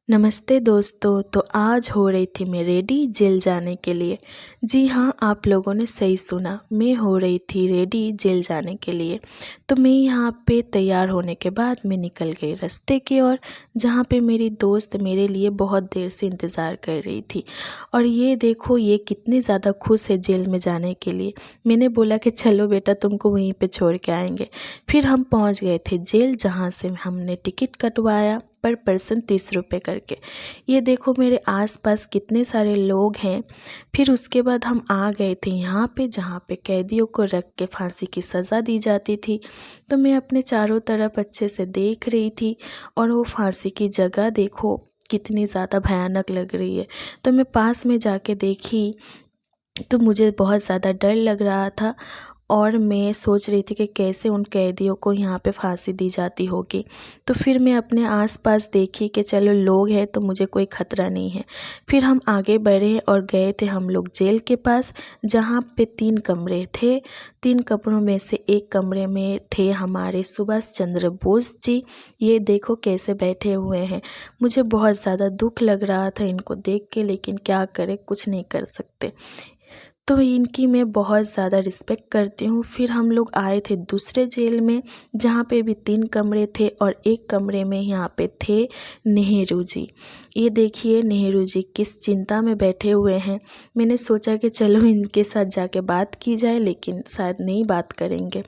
नमस्ते दोस्तों। तो आज हो रही थी मैं रेडी जेल जाने के लिए। जी हाँ, आप लोगों ने सही सुना, मैं हो रही थी रेडी जेल जाने के लिए। तो मैं यहाँ पे तैयार होने के बाद मैं निकल गई रास्ते की ओर, जहाँ पे मेरी दोस्त मेरे लिए बहुत देर से इंतज़ार कर रही थी। और ये देखो, ये कितनी ज़्यादा खुश है जेल में जाने के लिए। मैंने बोला कि चलो बेटा, तुमको वहीं पे छोड़ के आएंगे। फिर हम पहुँच गए थे जेल, जहाँ से हमने टिकट कटवाया पर पर्सन 30 रुपये करके। ये देखो मेरे आसपास कितने सारे लोग हैं। फिर उसके बाद हम आ गए थे यहाँ पे, जहाँ पे कैदियों को रख के फांसी की सज़ा दी जाती थी। तो मैं अपने चारों तरफ अच्छे से देख रही थी, और वो फांसी की जगह देखो कितनी ज़्यादा भयानक लग रही है। तो मैं पास में जाके देखी तो मुझे बहुत ज़्यादा डर लग रहा था, और मैं सोच रही थी कि कैसे उन कैदियों को यहाँ पे फांसी दी जाती होगी। तो फिर मैं अपने आसपास देखी कि चलो लोग हैं तो मुझे कोई ख़तरा नहीं है। फिर हम आगे बढ़े और गए थे हम लोग जेल के पास, जहाँ पे 3 कमरे थे। 3 कमरों में से एक कमरे में थे हमारे सुभाष चंद्र बोस जी। ये देखो कैसे बैठे हुए हैं। मुझे बहुत ज़्यादा दुख लग रहा था इनको देख के, लेकिन क्या करें, कुछ नहीं कर सकते। तो इनकी मैं बहुत ज़्यादा रिस्पेक्ट करती हूँ। फिर हम लोग आए थे दूसरे जेल में, जहाँ पे भी 3 कमरे थे, और एक कमरे में यहाँ पे थे नेहरू जी। ये देखिए नेहरू जी किस चिंता में बैठे हुए हैं। मैंने सोचा कि चलो इनके साथ जाके बात की जाए, लेकिन शायद नहीं बात करेंगे।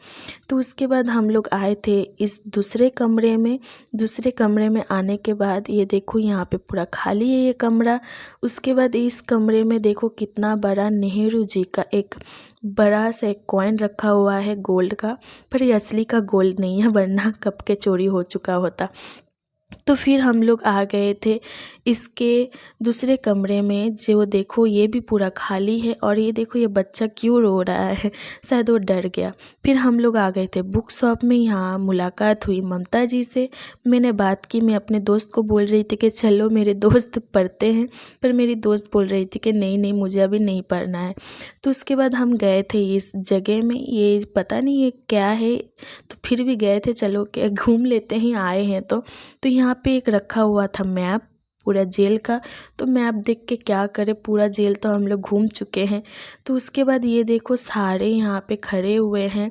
तो उसके बाद हम लोग आए थे इस दूसरे कमरे में। दूसरे कमरे में आने के बाद ये देखो यहाँ पे पूरा खाली है ये कमरा। उसके बाद इस कमरे में देखो कितना बड़ा नेहरू जी का एक बड़ा सा एक कॉइन रखा हुआ है गोल्ड का। पर ये असली का गोल्ड नहीं है, वरना कब के चोरी हो चुका होता। तो फिर हम लोग आ गए थे इसके दूसरे कमरे में, जो देखो ये भी पूरा खाली है। और ये देखो ये बच्चा क्यों रो रहा है, शायद वो डर गया। फिर हम लोग आ गए थे बुक शॉप में। यहाँ मुलाकात हुई ममता जी से। मैंने बात की, मैं अपने दोस्त को बोल रही थी कि चलो मेरे दोस्त पढ़ते हैं, पर मेरी दोस्त बोल रही थी कि नहीं नहीं, मुझे अभी नहीं पढ़ना है। तो उसके बाद हम गए थे इस जगह में, ये पता नहीं ये क्या है, तो फिर भी गए थे, चलो क्या घूम लेते हैं, आए हैं तो यहाँ पे एक रखा हुआ था मैप पूरा जेल का। तो मैप देख के क्या करें, पूरा जेल तो हम लोग घूम चुके हैं। तो उसके बाद ये देखो सारे यहाँ पे खड़े हुए हैं,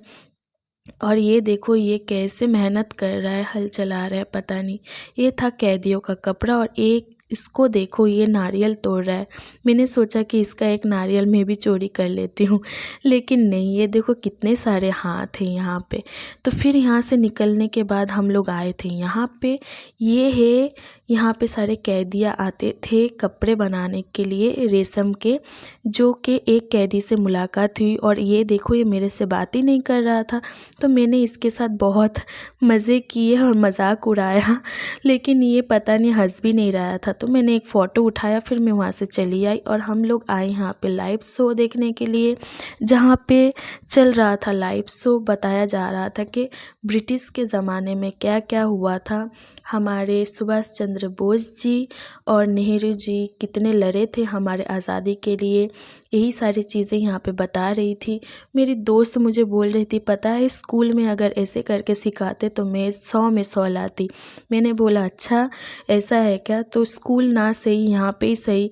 और ये देखो ये कैसे मेहनत कर रहा है, हल चला रहा है, पता नहीं। ये था कैदियों का कपड़ा, और एक इसको देखो ये नारियल तोड़ रहा है। मैंने सोचा कि इसका एक नारियल मैं भी चोरी कर लेती हूँ, लेकिन नहीं। ये देखो कितने सारे हाथ हैं यहाँ पे। तो फिर यहाँ से निकलने के बाद हम लोग आए थे यहाँ पे। ये है, यहाँ पे सारे कैदियाँ आते थे कपड़े बनाने के लिए रेशम के, जो कि एक कैदी से मुलाकात हुई। और ये देखो ये मेरे से बात ही नहीं कर रहा था, तो मैंने इसके साथ बहुत मज़े किए और मजाक उड़ाया, लेकिन ये पता नहीं हंस भी नहीं रहा था। तो मैंने एक फ़ोटो उठाया, फिर मैं वहाँ से चली आई, और हम लोग आए यहाँ पे लाइव शो देखने के लिए, जहाँ पे चल रहा था लाइव शो। बताया जा रहा था कि ब्रिटिश के ज़माने में क्या क्या हुआ था। हमारे सुभाष चंद्र बोस जी और नेहरू जी कितने लड़े थे हमारे आज़ादी के लिए, यही सारी चीज़ें यहाँ पे बता रही थी। मेरी दोस्त मुझे बोल रही थी, पता है स्कूल में अगर ऐसे करके सिखाते तो मैं 100 में 100 लाती। मैंने बोला अच्छा ऐसा है क्या? तो स्कूल ना सही, यहाँ पे ही सही,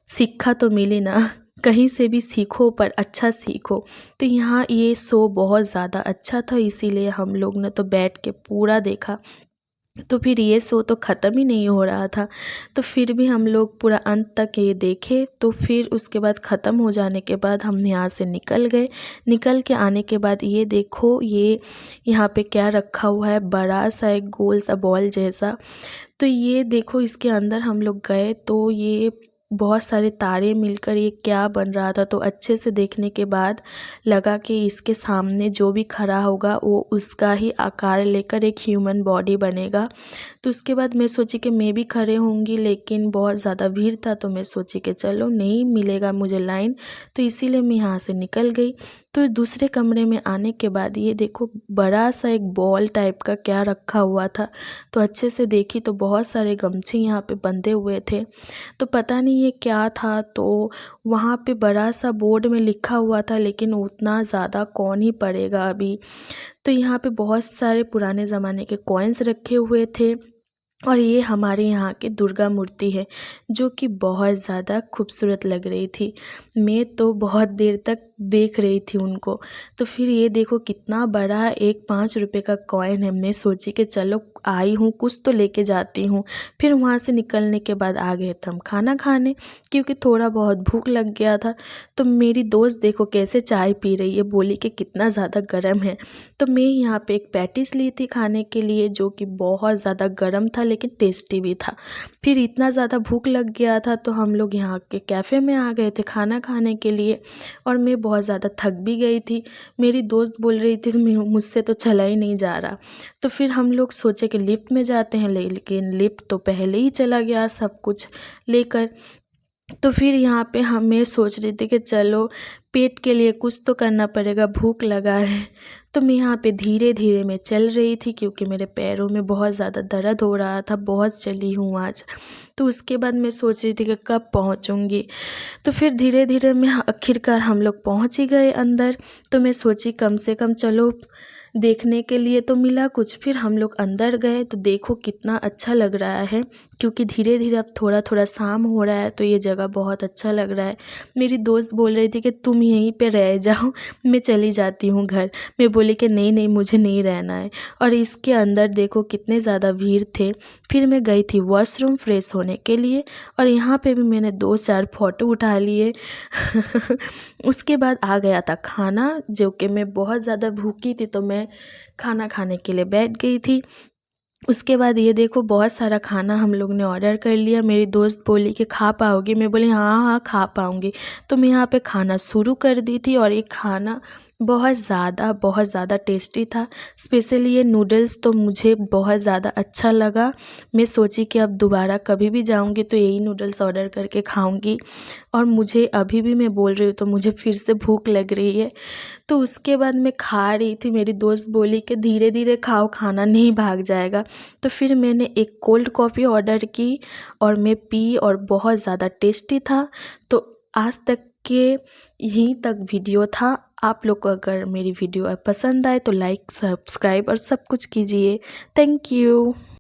शिक्षा तो मिली ना, कहीं से भी सीखो पर अच्छा सीखो। तो यहाँ ये शो बहुत ज़्यादा अच्छा था, इसीलिए हम लोग ने तो बैठ के पूरा देखा। तो फिर ये शो तो ख़त्म ही नहीं हो रहा था, तो फिर भी हम लोग पूरा अंत तक ये देखे। तो फिर उसके बाद ख़त्म हो जाने के बाद हम यहाँ से निकल गए। निकल के आने के बाद ये देखो ये यहाँ पे क्या रखा हुआ है, बड़ा सा एक गोल सा बॉल जैसा। तो ये देखो इसके अंदर हम लोग गए, तो ये बहुत सारे तारे मिलकर ये क्या बन रहा था। तो अच्छे से देखने के बाद लगा कि इसके सामने जो भी खड़ा होगा वो उसका ही आकार लेकर एक ह्यूमन बॉडी बनेगा। तो उसके बाद मैं सोची कि मैं भी खड़े होंगी, लेकिन बहुत ज़्यादा भीड़ था, तो मैं सोची कि चलो नहीं मिलेगा मुझे लाइन, तो इसीलिए मैं यहाँ से निकल गई। तो दूसरे कमरे में आने के बाद ये देखो बड़ा सा एक बॉल टाइप का क्या रखा हुआ था। तो अच्छे से देखी तो बहुत सारे गमछे यहाँ पे बंधे हुए थे, तो पता नहीं ये क्या था। तो वहाँ पे बड़ा सा बोर्ड में लिखा हुआ था, लेकिन उतना ज़्यादा कौन ही पढ़ेगा अभी। तो यहाँ पे बहुत सारे पुराने ज़माने के कॉइन्स रखे हुए थे, और ये हमारे यहाँ की दुर्गा मूर्ति है जो कि बहुत ज़्यादा खूबसूरत लग रही थी। मैं तो बहुत देर तक देख रही थी उनको। तो फिर ये देखो कितना बड़ा एक 5 रुपए का कॉइन है। मैं सोची कि चलो आई हूँ कुछ तो लेके जाती हूँ। फिर वहाँ से निकलने के बाद आ गए थे हम खाना खाने, क्योंकि थोड़ा बहुत भूख लग गया था। तो मेरी दोस्त देखो कैसे चाय पी रही है, बोली कि कितना ज़्यादा गर्म है। तो मैं यहाँ पे एक पैटिस ली थी खाने के लिए जो कि बहुत ज़्यादा गर्म था लेकिन टेस्टी भी था। फिर इतना ज़्यादा भूख लग गया था तो हम लोग यहाँ के कैफ़े में आ गए थे खाना खाने के लिए, और मैं बहुत ज़्यादा थक भी गई थी। मेरी दोस्त बोल रही थी मुझसे तो चला ही नहीं जा रहा। तो फिर हम लोग सोचे कि लिफ्ट में जाते हैं, लेकिन लिफ्ट तो पहले ही चला गया सब कुछ लेकर। तो फिर यहाँ पे मैं सोच रही थी कि चलो पेट के लिए कुछ तो करना पड़ेगा, भूख लगा है। तो मैं यहाँ पे धीरे धीरे मैं चल रही थी क्योंकि मेरे पैरों में बहुत ज़्यादा दर्द हो रहा था, बहुत चली हूँ आज। तो उसके बाद मैं सोच रही थी कि कब पहुँचूँगी। तो फिर धीरे धीरे मैं आखिरकार हम लोग पहुँच ही गए अंदर। तो मैं सोची कम से कम चलो देखने के लिए तो मिला कुछ। फिर हम लोग अंदर गए तो देखो कितना अच्छा लग रहा है, क्योंकि धीरे धीरे अब थोड़ा थोड़ा शाम हो रहा है तो ये जगह बहुत अच्छा लग रहा है। मेरी दोस्त बोल रही थी कि तुम यहीं पे रह जाओ, मैं चली जाती हूँ घर। मैं बोली कि नहीं नहीं मुझे नहीं रहना है। और इसके अंदर देखो कितने ज़्यादा भीड़ थे। फिर मैं गई थी वॉशरूम फ्रेश होने के लिए, और यहाँ पे भी मैंने 2-4 फ़ोटो उठा लिए। उसके बाद आ गया था खाना, जो कि मैं बहुत ज़्यादा भूखी थी तो मैं खाना खाने के लिए बैठ गई थी। उसके बाद ये देखो बहुत सारा खाना हम लोग ने ऑर्डर कर लिया। मेरी दोस्त बोली कि खा पाओगी, मैं बोली हाँ हाँ खा पाऊँगी। तो मैं यहाँ पे खाना शुरू कर दी थी, और ये खाना बहुत ज़्यादा टेस्टी था। स्पेशली ये नूडल्स तो मुझे बहुत ज़्यादा अच्छा लगा। मैं सोची कि अब दोबारा कभी भी जाऊँगी तो यही नूडल्स ऑर्डर करके खाऊँगी। और मुझे अभी भी मैं बोल रही हूँ तो मुझे फिर से भूख लग रही है। तो उसके बाद मैं खा रही थी, मेरी दोस्त बोली कि धीरे धीरे खाओ, खाना नहीं भाग जाएगा। तो फिर मैंने एक कोल्ड कॉफ़ी ऑर्डर की और मैं पी, और बहुत ज़्यादा टेस्टी था। तो आज तक के यहीं तक वीडियो था। आप लोग को अगर मेरी वीडियो पसंद आए तो लाइक, सब्सक्राइब और सब कुछ कीजिए। Thank you.